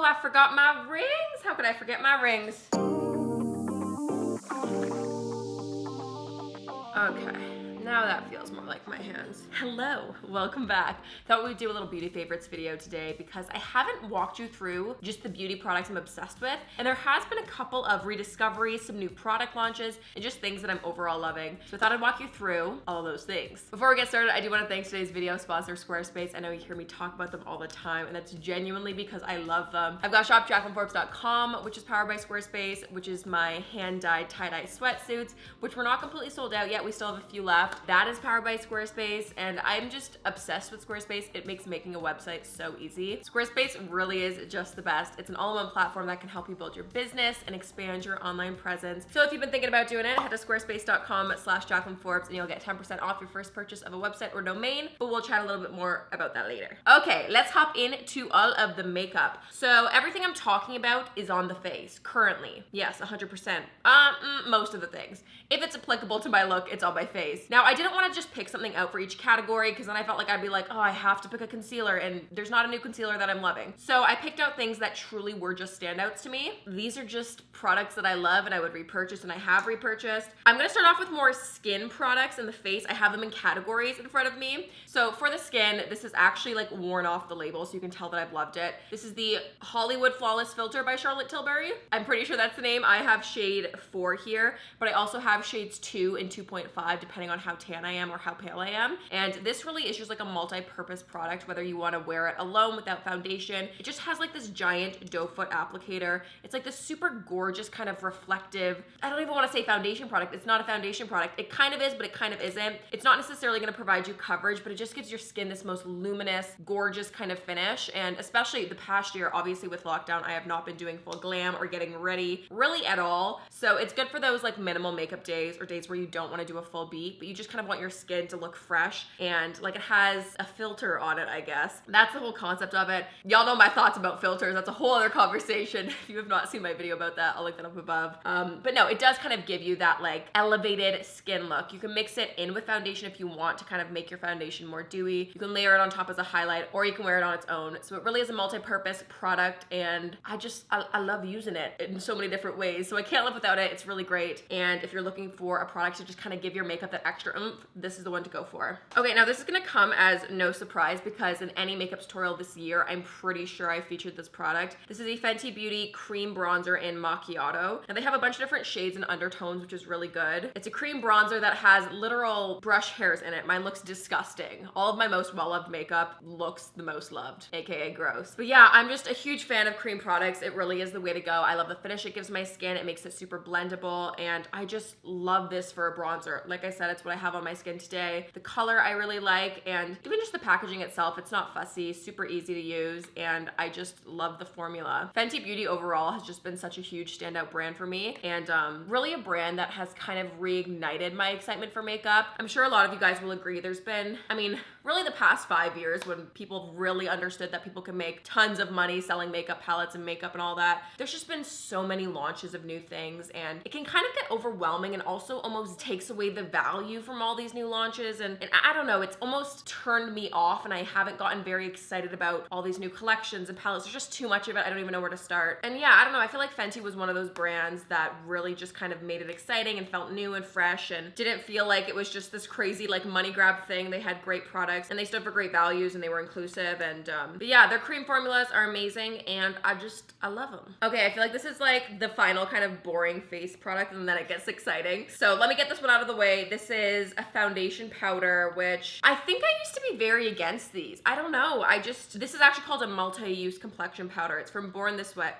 Oh, I forgot my rings. How could I forget my rings? Okay. Now that feels more like my hands. Hello, welcome back. Thought we'd do a little beauty favorites video today because I haven't walked you through just the beauty products I'm obsessed with, and there has been a couple of rediscoveries, some new product launches, and just things that I'm overall loving. So I thought I'd walk you through all of those things. Before we get started, I do want to thank today's video sponsor, Squarespace. I know you hear me talk about them all the time, and that's genuinely because I love them. I've got shop jaclynforbes.com, which is powered by Squarespace, which is my hand-dyed tie-dye sweatsuits, which we're not completely sold out yet. We still have a few left. That is powered by Squarespace, and I'm just obsessed with Squarespace. It makes making a website so easy. Squarespace really is just the best. It's an all-in-one platform that can help you build your business and expand your online presence. So if you've been thinking about doing it, head to squarespace.com/JaclynForbes and you'll get 10% off your first purchase of a website or domain, but we'll chat a little bit more about that later. Okay, let's hop into all of the makeup. So everything I'm talking about is on the face currently. Yes, 100%. Most of the things. If it's applicable to my look, it's on my face. Now, I didn't want to just pick something out for each category because then I felt like I'd be like, oh, I have to pick a concealer, and there's not a new concealer that I'm loving. So I picked out things that truly were just standouts to me. These are just products that I love and I would repurchase, and I have repurchased. I'm gonna start off with more skin products in the face. I have them in categories in front of me. So for the skin, this is actually like worn off the label, so you can tell that I've loved it. This is the Hollywood Flawless Filter by Charlotte Tilbury. I'm pretty sure that's the name. I have shade 4 here, but I also have shades 2 and 2.5 depending on how tan I am or how pale I am. And this really is just like a multi-purpose product, whether you want to wear it alone without foundation. It just has like this giant doe foot applicator. It's like this super gorgeous kind of reflective, I don't even want to say foundation product. It's not a foundation product. It kind of is, but it kind of isn't. It's not necessarily going to provide you coverage, but it just gives your skin this most luminous, gorgeous kind of finish. And especially the past year, obviously with lockdown, I have not been doing full glam or getting ready really at all. So it's good for those like minimal makeup days or days where you don't want to do a full beat, but you just kind of want your skin to look fresh, and like it has a filter on it, I guess. That's the whole concept of it. Y'all know my thoughts about filters. That's a whole other conversation. If you have not seen my video about that, I'll link that up above. But no, it does kind of give you that like elevated skin look. You can mix it in with foundation if you want to kind of make your foundation more dewy. You can layer it on top as a highlight, or you can wear it on its own. So it really is a multi-purpose product, and I love using it in so many different ways. So I can't live without it. It's really great. And if you're looking for a product to just kind of give your makeup that extra oomph, this is the one to go for. Okay, now this is gonna come as no surprise because in any makeup tutorial this year, I'm pretty sure I featured this product. This is a Fenty Beauty cream bronzer in Macchiato. And they have a bunch of different shades and undertones, which is really good. It's a cream bronzer that has literal brush hairs in it. Mine looks disgusting. All of my most well-loved makeup looks the most loved, AKA gross. But yeah, I'm just a huge fan of cream products. It really is the way to go. I love the finish it gives my skin. It makes it super blendable, and I just love this for a bronzer. Like I said, it's what I have on my skin today. The color I really like, and even just the packaging itself, it's not fussy, super easy to use, and I just love the formula. Fenty Beauty overall has just been such a huge standout brand for me, and really a brand that has kind of reignited my excitement for makeup. I'm sure a lot of you guys will agree. There's been, I mean, really the past 5 years when people really understood that people can make tons of money selling makeup palettes and makeup and all that. There's just been so many launches of new things, and it can kind of get overwhelming and also almost takes away the value from all these new launches. And I don't know, it's almost turned me off, and I haven't gotten very excited about all these new collections and palettes. There's just too much of it. I don't even know where to start. And yeah, I don't know. I feel like Fenty was one of those brands that really just kind of made it exciting and felt new and fresh and didn't feel like it was just this crazy like money grab thing. They had great products and they stood for great values and they were inclusive. And but yeah, their cream formulas are amazing and I love them. Okay, I feel like this is like the final kind of boring face product and then it gets exciting. So let me get this one out of the way. This is a foundation powder, which I think I used to be very against these. I don't know. This is actually called a multi-use complexion powder. It's from Born This Way.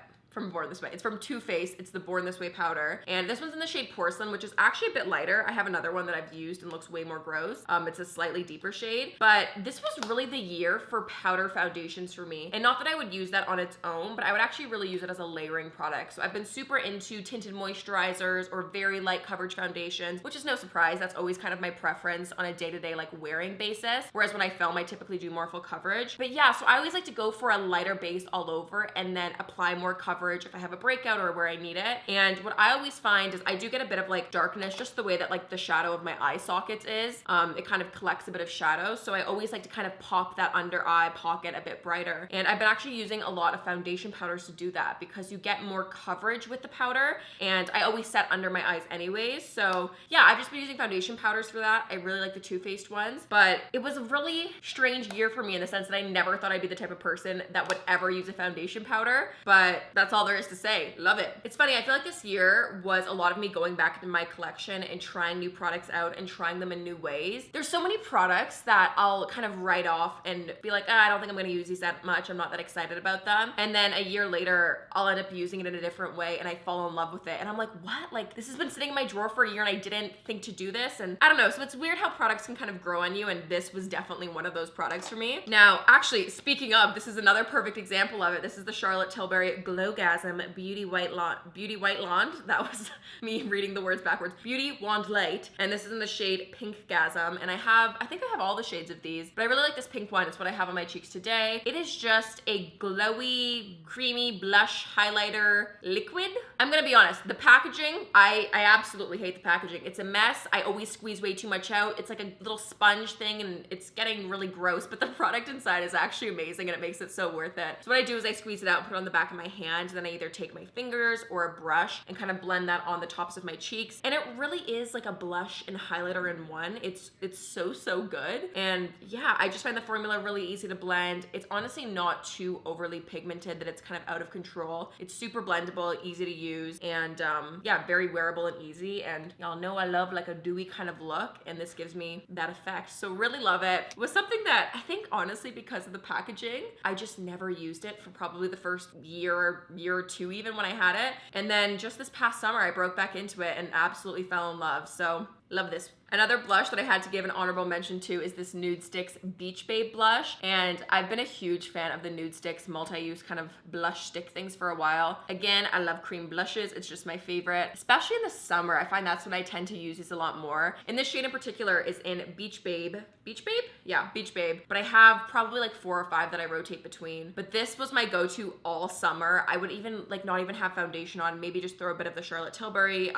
It's from Too Faced. It's the Born This Way powder. And this one's in the shade Porcelain, which is actually a bit lighter. I have another one that I've used and looks way more gross. It's a slightly deeper shade. But this was really the year for powder foundations for me. And not that I would use that on its own, but I would actually really use it as a layering product. So I've been super into tinted moisturizers or very light coverage foundations, which is no surprise. That's always kind of my preference on a day-to-day like wearing basis. Whereas when I film, I typically do more full coverage. But yeah, so I always like to go for a lighter base all over and then apply more coverage coverage if I have a breakout or where I need it. And what I always find is I do get a bit of like darkness, just the way that like the shadow of my eye sockets is. It kind of collects a bit of shadow. So I always like to kind of pop that under eye pocket a bit brighter. And I've been actually using a lot of foundation powders to do that because you get more coverage with the powder. And I always set under my eyes anyways. So yeah, I've just been using foundation powders for that. I really like the Too Faced ones, but it was a really strange year for me in the sense that I never thought I'd be the type of person that would ever use a foundation powder, but that's all there is to say. Love it. It's funny, I feel like this year was a lot of me going back into my collection and trying new products out and trying them in new ways. There's so many products that I'll kind of write off and be like, I don't think I'm gonna use these that much. I'm not that excited about them. And then a year later, I'll end up using it in a different way and I fall in love with it. And I'm like, what? Like, this has been sitting in my drawer for a year and I didn't think to do this. And I don't know. So it's weird how products can kind of grow on you. And this was definitely one of those products for me. Now, actually, speaking of, this is another perfect example of it. This is the Charlotte Tilbury Glowgasm Beauty White Blonde. That was me reading the words backwards. Beauty Wand Light. And this is in the shade Pink Gasm. And I think I have all the shades of these, but I really like this pink one. It's what I have on my cheeks today. It is just a glowy, creamy blush highlighter liquid. I'm gonna be honest, the packaging, I absolutely hate the packaging. It's a mess. I always squeeze way too much out. It's like a little sponge thing and it's getting really gross, but the product inside is actually amazing and it makes it so worth it. So what I do is I squeeze it out and put it on the back of my hand, and then I either take my fingers or a brush and kind of blend that on the tops of my cheeks. And it really is like a blush and highlighter in one. It's so good. And yeah, I just find the formula really easy to blend. It's honestly not too overly pigmented that it's kind of out of control. It's super blendable, easy to use, and yeah, very wearable and easy. And y'all know I love like a dewy kind of look, and this gives me that effect. So really love it. It was something that I think honestly, because of the packaging, I just never used it for probably the first year or two even when I had it. And then just this past summer, I broke back into it and absolutely fell in love. So love this. Another blush that I had to give an honorable mention to is this Nude Sticks Beach Babe blush. And I've been a huge fan of the Nude Sticks multi-use kind of blush stick things for a while. Again, I love cream blushes. It's just my favorite, especially in the summer. I find that's when I tend to use these a lot more. And this shade in particular is in Beach Babe. Beach Babe? Yeah, Beach Babe. But I have probably like 4 or 5 that I rotate between. But this was my go-to all summer. I would even like not even have foundation on, maybe just throw a bit of the Charlotte Tilbury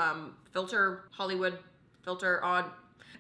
Hollywood filter on,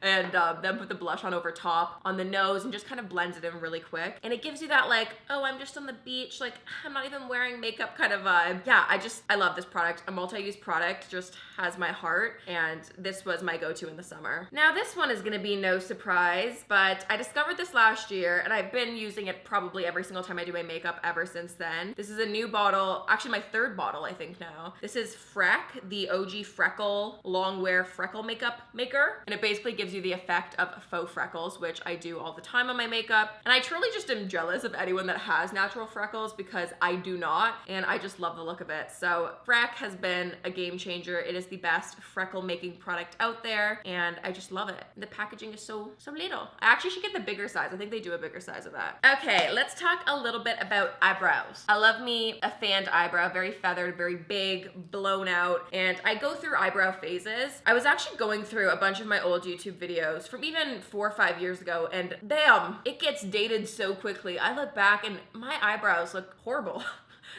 and then put the blush on over top on the nose and just kind of blends it in really quick. And it gives you that like, oh, I'm just on the beach, like I'm not even wearing makeup kind of vibe. Yeah, I love this product. A multi-use product just has my heart, and this was my go-to in the summer. Now this one is gonna be no surprise, but I discovered this last year and I've been using it probably every single time I do my makeup ever since then. This is a new bottle, actually my 3rd bottle I think now. This is Freck, the OG Freckle Long Wear Freckle Makeup Maker, and it basically gives you the effect of faux freckles, which I do all the time on my makeup. And I truly just am jealous of anyone that has natural freckles because I do not, and I just love the look of it. So Freck has been a game changer. It is the best freckle making product out there, and I just love it. The packaging is so little. I actually should get the bigger size. I think they do a bigger size of that. Okay, let's talk a little bit about eyebrows. I love me a fanned eyebrow, very feathered, very big, blown out, and I go through eyebrow phases. I was actually going through a bunch of my old YouTube videos from even 4 or 5 years ago, and damn, it gets dated so quickly. I look back and my eyebrows look horrible.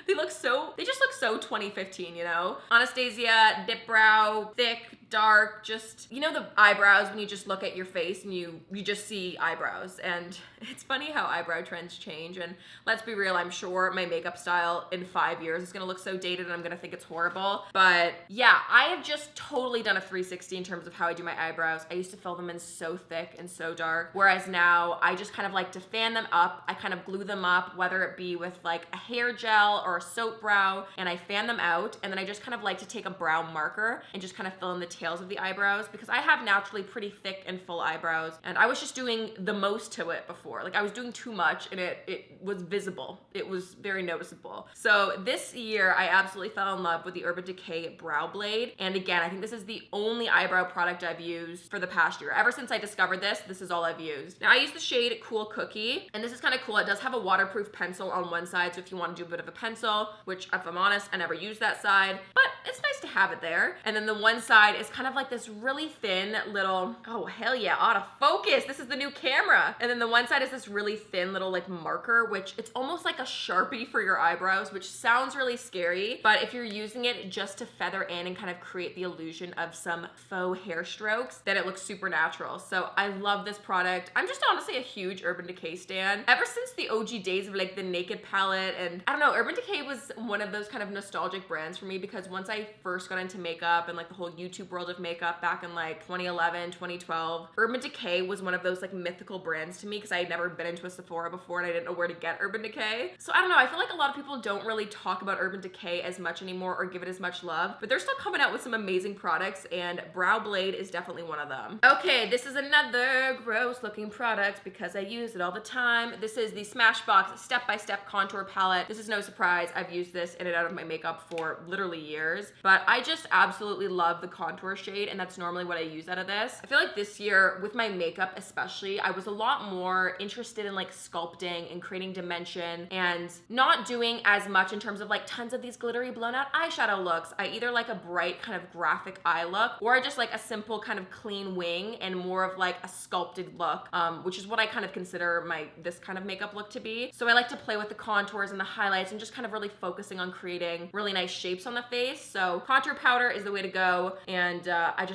They just look so 2015, you know? Anastasia, dip brow, thick, dark, just, you know the eyebrows when you just look at your face and you just see eyebrows. And it's funny how eyebrow trends change, and let's be real, I'm sure my makeup style in 5 years is gonna look so dated and I'm gonna think it's horrible. But yeah, I have just totally done a 360 in terms of how I do my eyebrows. I used to fill them in so thick and so dark, whereas now I just kind of like to fan them up. I kind of glue them up, whether it be with like a hair gel or a soap brow, and I fan them out, and then I just kind of like to take a brow marker and just kind of fill in the tails of the eyebrows, because I have naturally pretty thick and full eyebrows, and I was just doing the most to it before. Like I was doing too much, and it was visible. It was very noticeable. So this year I absolutely fell in love with the Urban Decay Brow Blade, and again, I think this is the only eyebrow product I've used for the past year. Ever since I discovered this is all I've used. Now I use the shade Cool Cookie, and this is kind of cool. It does have a waterproof pencil on one side, so if you want to do a bit of a pencil, which if I'm honest, I never use that side, but it's nice to have it there. And then the one side is kind of like this really thin little, oh hell yeah, autofocus. This is the new camera. And then the one side is this really thin little like marker, which it's almost like a Sharpie for your eyebrows, which sounds really scary. But if you're using it just to feather in and kind of create the illusion of some faux hair strokes, then it looks super natural. So I love this product. I'm just honestly a huge Urban Decay stan. Ever since the OG days of like the Naked palette, and I don't know, Urban Decay was one of those kind of nostalgic brands for me because once I first got into makeup and like the whole YouTube world of makeup back in like 2011, 2012, Urban Decay was one of those like mythical brands to me because I had never been into a Sephora before and I didn't know where to get Urban Decay. So I don't know, I feel like a lot of people don't really talk about Urban Decay as much anymore or give it as much love, but they're still coming out with some amazing products and Brow Blade is definitely one of them. Okay, this is another gross looking product because I use it all the time. This is the Smashbox Step-by-Step Contour Palette. This is no surprise. I've used this in and out of my makeup for literally years, but I just absolutely love the contour shade and that's normally what I use out of this. I feel like this year with my makeup especially, I was a lot more interested in like sculpting and creating dimension and not doing as much in terms of like tons of these glittery blown out eyeshadow looks. I either like a bright kind of graphic eye look or I just like a simple kind of clean wing and more of like a sculpted look, which is what I kind of consider this kind of makeup look to be. So I like to play with the contours and the highlights and just kind of really focusing on creating really nice shapes on the face. So contour powder is the way to go and I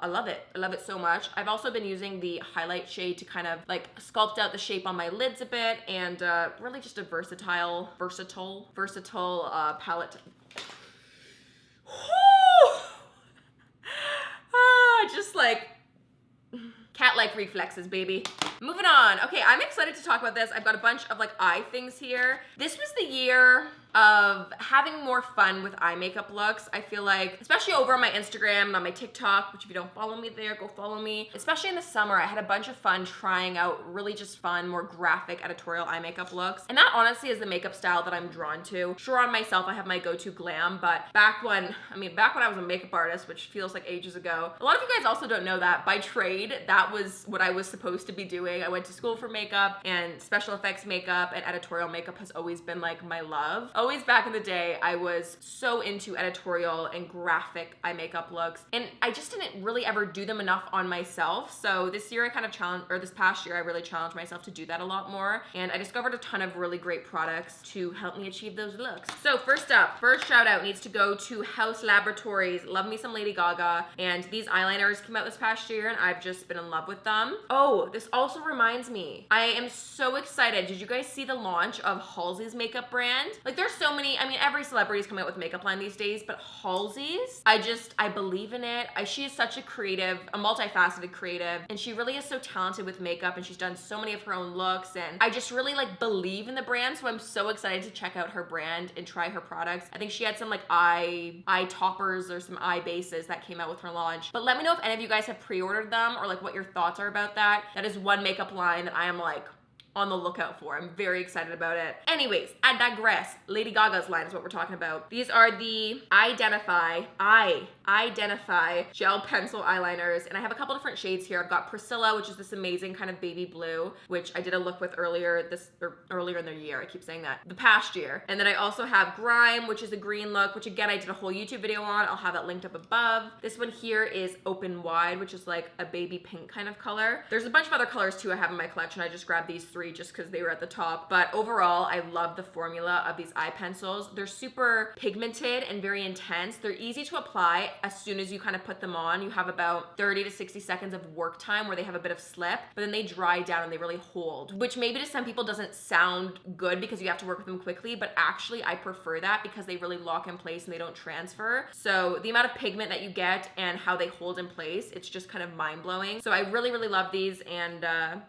love it. I love it so much. I've also been using the highlight shade to kind of like sculpt out the shape on my lids a bit and really just a versatile palette. Just like cat-like reflexes, baby. Moving on. Okay, I'm excited to talk about this. I've got a bunch of like eye things here. This was the year of having more fun with eye makeup looks. I feel like, especially over on my Instagram and on my TikTok, which if you don't follow me there, go follow me. Especially in the summer, I had a bunch of fun trying out really just fun, more graphic editorial eye makeup looks. And that honestly is the makeup style that I'm drawn to. Sure, on myself, I have my go-to glam, but back when I was a makeup artist, which feels like ages ago, a lot of you guys also don't know that by trade, that was what I was supposed to be doing. I went to school for makeup and special effects makeup and editorial makeup has always been like my love. Always back in the day, I was so into editorial and graphic eye makeup looks, and I just didn't really ever do them enough on myself. So this year I kind of this past year, I really challenged myself to do that a lot more, and I discovered a ton of really great products to help me achieve those looks. So first shout out needs to go to House Laboratories. Love me some Lady Gaga, and these eyeliners came out this past year, and I've just been in love with them. Oh, this also reminds me, I am so excited. Did you guys see the launch of Halsey's makeup brand? Like there's so many, every celebrity is coming out with makeup line these days, but Halsey's, I believe in it. She is such a creative, a multifaceted creative, and she really is so talented with makeup, and she's done so many of her own looks, and I just really like believe in the brand, so I'm so excited to check out her brand and try her products. I think she had some like eye toppers or some eye bases that came out with her launch, but let me know if any of you guys have pre-ordered them or like what your thoughts are about that. That is one makeup line that I am like on the lookout for. I'm very excited about it. Anyways, I digress. Lady Gaga's line is what we're talking about. These are the Identify gel pencil eyeliners, and I have a couple different shades here. I've got Priscilla, which is this amazing kind of baby blue, which I did a look with earlier in the year. I keep saying that. The past year. And then I also have Grime, which is a green look, which again, I did a whole YouTube video on. I'll have that linked up above. This one here is Open Wide, which is like a baby pink kind of color. There's a bunch of other colors too I have in my collection. I just grabbed these three just because they were at the top. But overall, I love the formula of these eye pencils. They're super pigmented and very intense. They're easy to apply as soon as you kind of put them on. You have about 30 to 60 seconds of work time where they have a bit of slip, but then they dry down and they really hold, which maybe to some people doesn't sound good because you have to work with them quickly, but actually I prefer that because they really lock in place and they don't transfer. So the amount of pigment that you get and how they hold in place, it's just kind of mind-blowing. So I really, really love these, and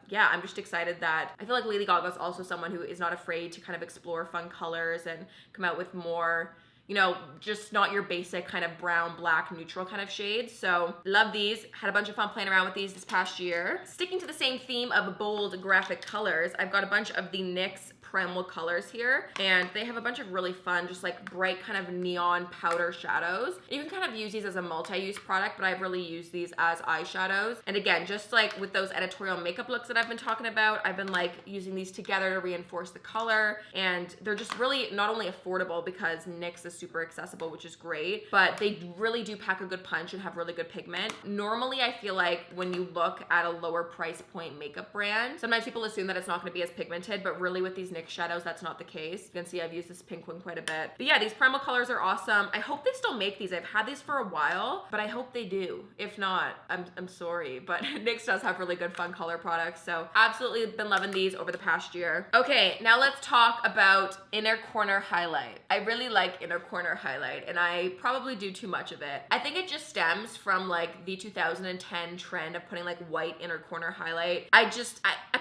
yeah, I'm just excited that I feel like Lady Gaga is also someone who is not afraid to kind of explore fun colors and come out with more, you know, just not your basic kind of brown, black, neutral kind of shades. So love these. Had a bunch of fun playing around with these this past year. Sticking to the same theme of bold graphic colors, I've got a bunch of the NYX Primal colors here, and they have a bunch of really fun, just like bright kind of neon powder shadows. You can kind of use these as a multi-use product, but I've really used these as eyeshadows. And again, just like with those editorial makeup looks that I've been talking about, I've been like using these together to reinforce the color, and they're just really not only affordable because NYX is super accessible, which is great, but they really do pack a good punch and have really good pigment. Normally, I feel like when you look at a lower price point makeup brand, sometimes people assume that it's not going to be as pigmented, but really with these NYX shadows, that's not the case. You can see I've used this pink one quite a bit. But yeah, these Primal colors are awesome. I hope they still make these. I've had these for a while, but I hope they do. If not, I'm sorry, but NYX does have really good fun color products, so absolutely been loving these over the past year. Okay, now let's talk about inner corner highlight. I really like inner corner highlight, and I probably do too much of it. I think it just stems from like the 2010 trend of putting like white inner corner highlight. I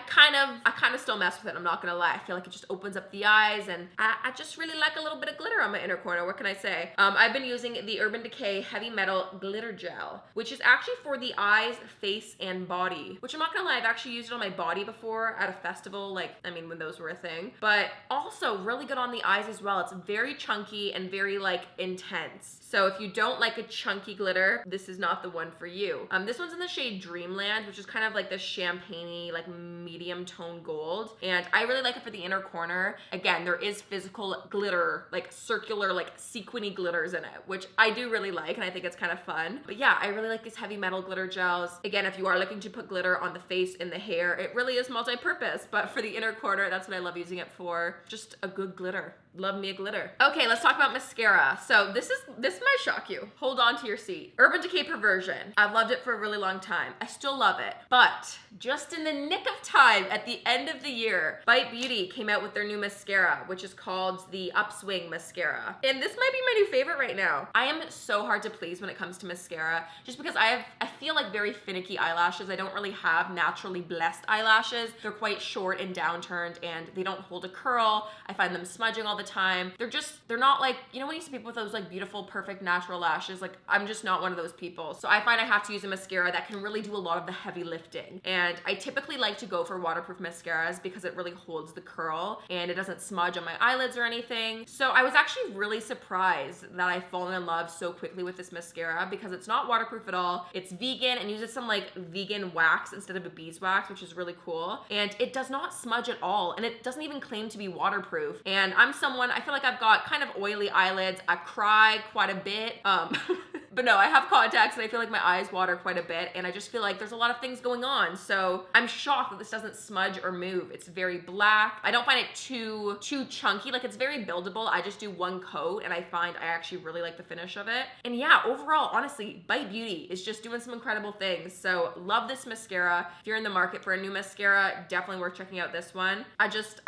kind of still mess with it, I'm not gonna lie. I feel like it just opens up the eyes, and I just really like a little bit of glitter on my inner corner. What can I say? I've been using the Urban Decay Heavy Metal Glitter Gel, which is actually for the eyes, face, and body, which I'm not gonna lie, I've actually used it on my body before at a festival, like, I mean, when those were a thing, but also really good on the eyes as well. It's very chunky and very like intense. So if you don't like a chunky glitter, this is not the one for you. This one's in the shade Dreamland, which is kind of like this champagne-y, like medium tone gold. And I really like it for the inner corner. Again, there is physical glitter, like circular, like sequiny glitters in it, which I do really like, and I think it's kind of fun. But yeah, I really like these heavy metal glitter gels. Again, if you are looking to put glitter on the face and the hair, it really is multi-purpose. But for the inner corner, that's what I love using it for. Just a good glitter. Love me a glitter. Okay, let's talk about mascara. So this might shock you. Hold on to your seat. Urban Decay Perversion. I've loved it for a really long time. I still love it. But just in the nick of time, at the end of the year, Bite Beauty came out with their new mascara, which is called the Upswing Mascara. And this might be my new favorite right now. I am so hard to please when it comes to mascara, just because I feel like very finicky eyelashes. I don't really have naturally blessed eyelashes. They're quite short and downturned, and they don't hold a curl. I find them smudging all the time. They're not like, you know when you see people with those like beautiful, perfect natural lashes? Like, I'm just not one of those people. So I find I have to use a mascara that can really do a lot of the heavy lifting. And I typically like to go for waterproof mascaras because it really holds the curl and it doesn't smudge on my eyelids or anything. So I was actually really surprised that I've fallen in love so quickly with this mascara because it's not waterproof at all. It's vegan and uses some like vegan wax instead of a beeswax, which is really cool. And it does not smudge at all. And it doesn't even claim to be waterproof. And I'm someone, I feel like I've got kind of oily eyelids. I cry quite a bit. But no, I have contacts and I feel like my eyes water quite a bit, and I just feel like there's a lot of things going on. So I'm shocked that this doesn't smudge or move. It's very black. I don't find it too chunky. Like, it's very buildable. I just do one coat and I find I actually really like the finish of it. And yeah, overall, honestly, Bite Beauty is just doing some incredible things. So love this mascara. If you're in the market for a new mascara, definitely worth checking out this one. I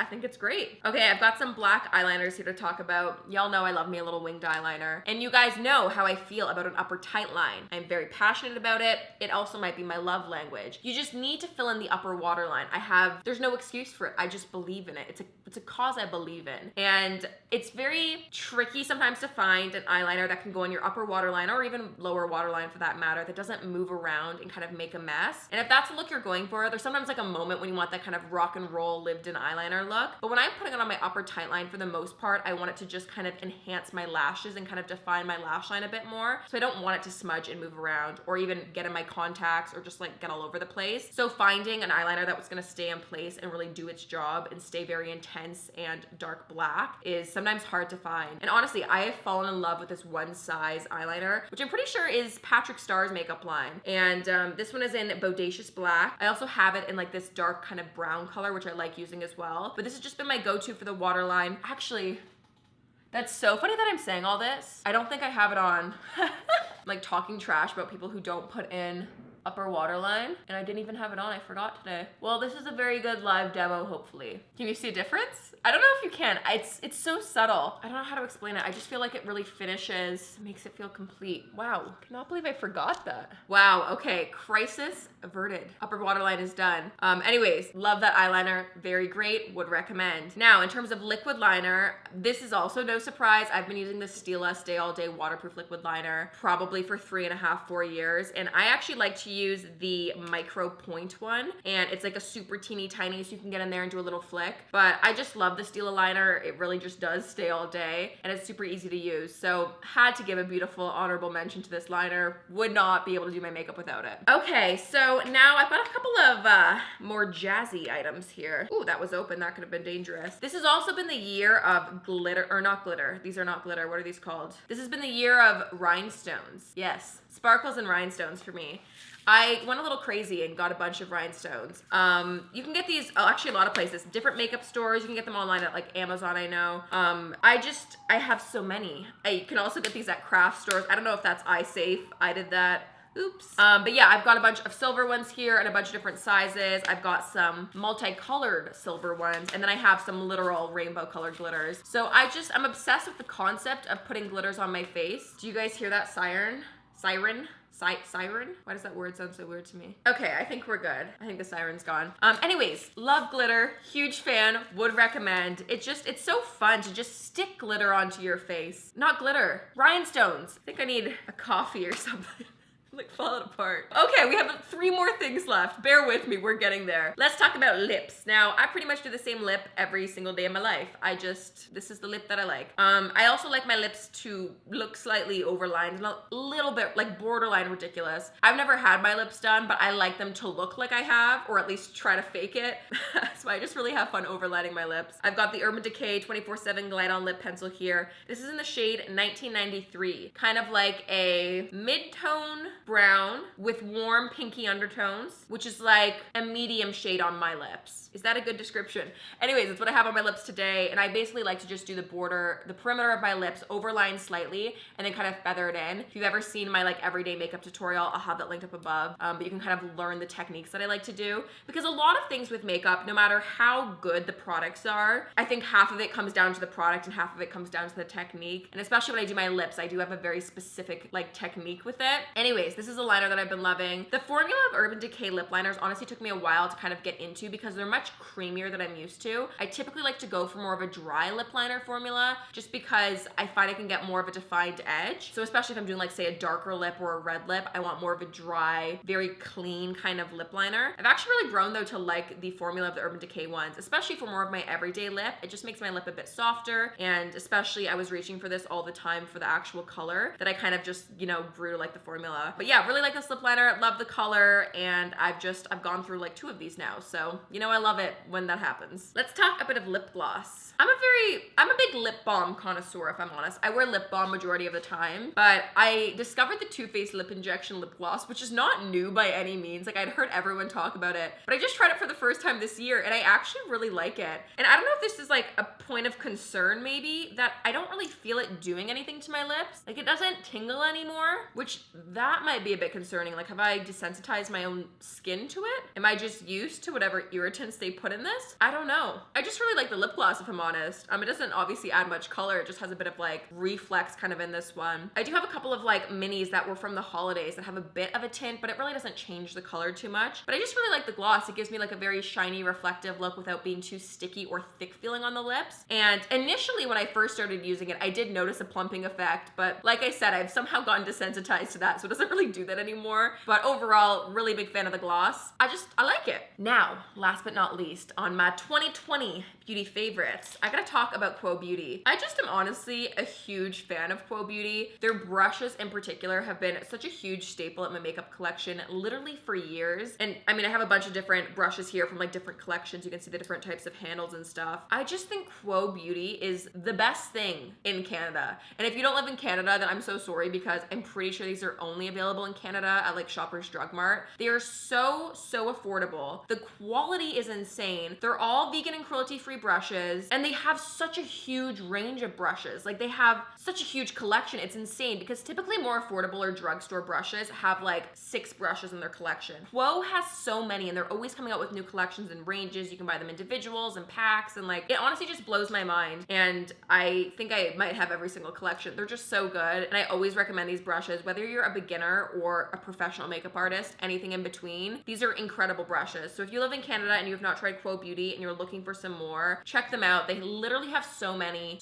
think it's great. Okay, I've got some black eyeliners here to talk about. Y'all know I love me a little winged eyeliner. And you guys know how I feel about an upper tight line. I'm very passionate about it. It also might be my love language. You just need to fill in the upper waterline. There's no excuse for it. I just believe in it. It's a cause I believe in. And it's very tricky sometimes to find an eyeliner that can go in your upper waterline or even lower waterline for that matter, that doesn't move around and kind of make a mess. And if that's the look you're going for, there's sometimes like a moment when you want that kind of rock and roll lived in eyeliner look. But when I'm putting it on my upper tight line, for the most part, I want it to just kind of enhance my lashes and kind of define my lash line a bit more. So I don't want it to smudge and move around or even get in my contacts or just like get all over the place. So finding an eyeliner that was gonna stay in place and really do its job and stay very intense and dark black is sometimes hard to find. And honestly, I have fallen in love with this one size eyeliner, which I'm pretty sure is Patrick Starr's makeup line. And this one is in Bodacious Black. I also have it in like this dark kind of brown color, which I like using as well. But this has just been my go-to for the waterline. Actually, that's so funny that I'm saying all this. I don't think I have it on. Like talking trash about people who don't put in upper waterline, and I didn't even have it on. I forgot today. Well, this is a very good live demo, hopefully. Can you see a difference? I don't know if you can. It's so subtle. I don't know how to explain it. I just feel like it really finishes, makes it feel complete. Wow, cannot believe I forgot that. Wow, okay, crisis averted. Upper waterline is done. Anyways, love that eyeliner, very great, would recommend. Now, in terms of liquid liner, this is also no surprise. I've been using the Stila Stay All Day waterproof liquid liner probably for 3.5, 4 years, and I actually like to use the micro point one, and it's like a super teeny tiny, so you can get in there and do a little flick. But I just love the Stila liner. It really just does stay all day, and it's super easy to use. So had to give a beautiful honorable mention to this liner. Would not be able to do my makeup without it. Okay, so now I've got a couple of more jazzy items here. Ooh, that was open. That could have been dangerous. This has also been the year of glitter, or not glitter. These are not glitter. What are these called? This has been the year of rhinestones. Yes, sparkles and rhinestones for me. I went a little crazy and got a bunch of rhinestones. You can get these, actually a lot of places, different makeup stores. You can get them online at like Amazon, I know. I have so many. You can also get these at craft stores. I don't know if that's iSafe. I did that. Oops. But yeah, I've got a bunch of silver ones here and a bunch of different sizes. I've got some multicolored silver ones, and then I have some literal rainbow colored glitters. So I'm obsessed with the concept of putting glitters on my face. Do you guys hear that siren? Siren? Siren? Why does that word sound so weird to me? Okay, I think we're good. I think the siren's gone. Anyways, love glitter. Huge fan. Would recommend. It's so fun to just stick glitter onto your face. Not glitter. Rhinestones. I think I need a coffee or something. Like falling apart. Okay, we have 3 more things left. Bear with me, we're getting there. Let's talk about lips. Now, I pretty much do the same lip every single day of my life. This is the lip that I like. I also like my lips to look slightly overlined, a little bit like borderline ridiculous. I've never had my lips done, but I like them to look like I have, or at least try to fake it. So I just really have fun overlining my lips. I've got the Urban Decay 24/7 Glide On Lip Pencil here. This is in the shade 1993. Kind of like a mid-tone brown with warm pinky undertones, which is like a medium shade on my lips. Is that a good description? Anyways, that's what I have on my lips today, and I basically like to just do the perimeter of my lips, overline slightly, and then kind of feather it in. If you've ever seen my like everyday makeup tutorial, I'll have that linked up above, but you can kind of learn the techniques that I like to do, because a lot of things with makeup, no matter how good the products are, I think half of it comes down to the product and half of it comes down to the technique, and especially when I do my lips, I do have a very specific like technique with it. Anyways, this is a liner that I've been loving. The formula of Urban Decay lip liners honestly took me a while to kind of get into because they're much creamier than I'm used to. I typically like to go for more of a dry lip liner formula just because I find I can get more of a defined edge. So especially if I'm doing like say a darker lip or a red lip, I want more of a dry, very clean kind of lip liner. I've actually really grown though to like the formula of the Urban Decay ones, especially for more of my everyday lip. It just makes my lip a bit softer, and especially I was reaching for this all the time for the actual color that I kind of just, you know, grew to like the formula. But yeah, really like this lip liner, love the color, and I've gone through like 2 of these now, so you know I love it when that happens. Let's talk a bit of lip gloss. I'm a big lip balm connoisseur, if I'm honest. I wear lip balm majority of the time, but I discovered the Too Faced Lip Injection lip gloss, which is not new by any means. Like I'd heard everyone talk about it, but I just tried it for the first time this year, and I actually really like it. And I don't know if this is like a point of concern maybe, that I don't really feel it doing anything to my lips. Like it doesn't tingle anymore, which that might be a bit concerning. Like have I desensitized my own skin to it? Am I just used to whatever irritants they put in this? I don't know. I just really like the lip gloss, if I'm honest. It doesn't obviously add much color. It just has a bit of like reflex kind of in this one. I do have a couple of like minis that were from the holidays that have a bit of a tint, but it really doesn't change the color too much. But I just really like the gloss. It gives me like a very shiny, reflective look without being too sticky or thick feeling on the lips. And initially when I first started using it, I did notice a plumping effect, but like I said, I've somehow gotten desensitized to that, so it doesn't really do that anymore. But overall, really big fan of the gloss. I like it. Now, last but not least, on my 2020 beauty favorites, I gotta talk about Quo Beauty. I just am honestly a huge fan of Quo Beauty. Their brushes in particular have been such a huge staple at my makeup collection literally for years. And I mean, I have a bunch of different brushes here from like different collections. You can see the different types of handles and stuff. I just think Quo Beauty is the best thing in Canada. And if you don't live in Canada, then I'm so sorry, because I'm pretty sure these are only available in Canada at like Shoppers Drug Mart. They are so affordable. The quality is insane. They're all vegan and cruelty-free brushes, and they have such a huge range of brushes. Like they have such a huge collection. It's insane, because typically more affordable or drugstore brushes have like 6 brushes in their collection. Quo has so many, and they're always coming out with new collections and ranges. You can buy them individuals and packs, and like it honestly just blows my mind. And I think I might have every single collection. They're just so good, and I always recommend these brushes, whether you're a beginner beginner or a professional makeup artist, anything in between. These are incredible brushes. So if you live in Canada and you have not tried Quo Beauty and you're looking for some more, check them out. They literally have so many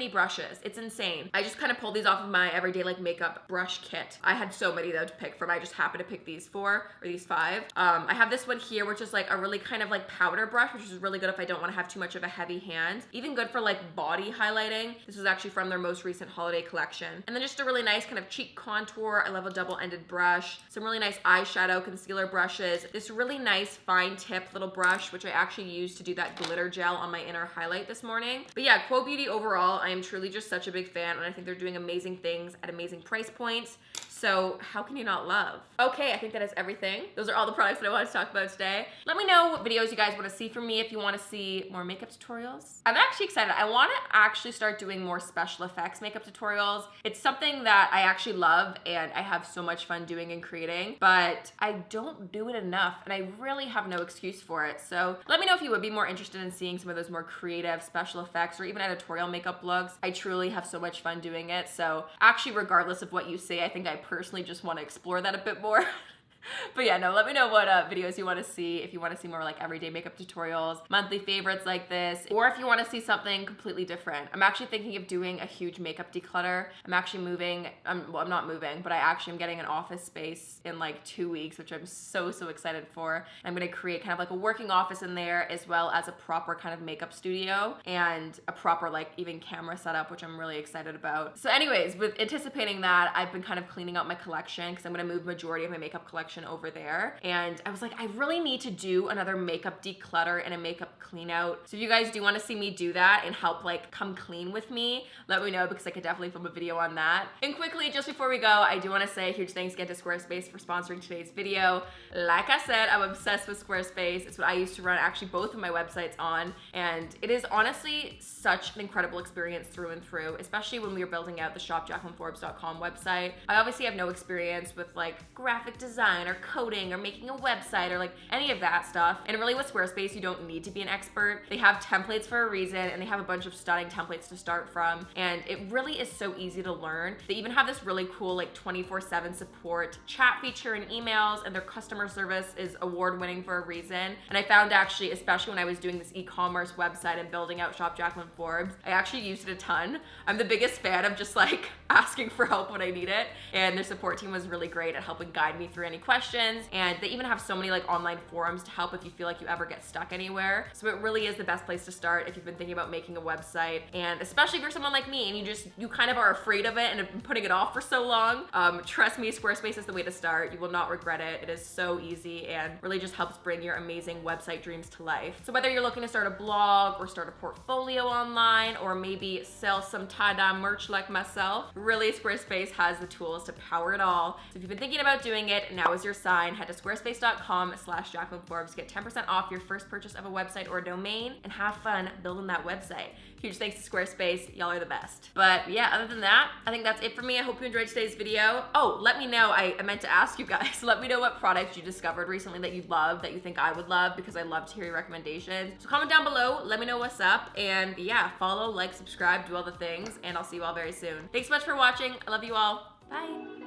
brushes. It's insane. I just kind of pulled these off of my everyday like makeup brush kit. I had so many though to pick from. I just happened to pick these 4 or these 5. I have this one here, which is like a really kind of like powder brush, which is really good if I don't want to have too much of a heavy hand. Even good for like body highlighting. This was actually from their most recent holiday collection. And then just a really nice kind of cheek contour. I love a double-ended brush. Some really nice eyeshadow concealer brushes. This really nice fine tip little brush, which I actually used to do that glitter gel on my inner highlight this morning. But yeah, Quo Beauty overall, I am truly just such a big fan, and I think they're doing amazing things at amazing price points. So how can you not love? Okay, I think that is everything. Those are all the products that I wanted to talk about today. Let me know what videos you guys want to see from me if you want to see more makeup tutorials. I'm actually excited. I want to actually start doing more special effects makeup tutorials. It's something that I actually love and I have so much fun doing and creating, but I don't do it enough and I really have no excuse for it. So let me know if you would be more interested in seeing some of those more creative special effects or even editorial makeup looks. I truly have so much fun doing it. So actually, regardless of what you say, I think I personally just want to explore that a bit more. But yeah, no, let me know what videos you want to see. If you want to see more like everyday makeup tutorials, monthly favorites like this, or if you want to see something completely different. I'm actually thinking of doing a huge makeup declutter. I'm actually moving, well, I'm not moving, but I actually am getting an office space in like 2 weeks, which I'm so excited for. I'm going to create kind of like a working office in there as well as a proper kind of makeup studio and a proper like even camera setup, which I'm really excited about. So anyways, with anticipating that, I've been kind of cleaning out my collection because I'm going to move majority of my makeup collection over there. And I was like, I really need to do another makeup declutter and a makeup clean out. So if you guys do want to see me do that and help like come clean with me, let me know because I could definitely film a video on that. And quickly, just before we go, I do want to say a huge thanks again to Squarespace for sponsoring today's video. Like I said, I'm obsessed with Squarespace. It's what I used to run actually both of my websites on. And it is honestly such an incredible experience through and through, especially when we were building out the shopjaclynforbes.com website. I obviously have no experience with like graphic design or coding or making a website or like any of that stuff. And really with Squarespace, you don't need to be an expert. They have templates for a reason and they have a bunch of stunning templates to start from. And it really is so easy to learn. They even have this really cool like 24/7 support chat feature and emails, and their customer service is award-winning for a reason. And I found actually, especially when I was doing this e-commerce website and building out Shop Jaclyn Forbes, I actually used it a ton. I'm the biggest fan of just like asking for help when I need it. And their support team was really great at helping guide me through any questions. And they even have so many like online forums to help if you feel like you ever get stuck anywhere. So it really is the best place to start if you've been thinking about making a website. And especially if you're someone like me and you kind of are afraid of it and have been putting it off for so long, trust me, Squarespace is the way to start. You will not regret it. It is so easy and really just helps bring your amazing website dreams to life. So whether you're looking to start a blog or start a portfolio online or maybe sell some tie-dye merch like myself, really Squarespace has the tools to power it all. So if you've been thinking about doing it, now is your sign. Head to squarespace.com/JaclynForbes. Get 10% off your first purchase of a website or a domain and have fun building that website. Huge thanks to Squarespace. Y'all are the best. But yeah, other than that, I think that's it for me. I hope you enjoyed today's video. Oh, let me know. I meant to ask you guys. Let me know what products you discovered recently that you love, that you think I would love, because I love to hear your recommendations. So comment down below. Let me know what's up. And yeah, follow, like, subscribe, do all the things. And I'll see you all very soon. Thanks so much for watching. I love you all. Bye.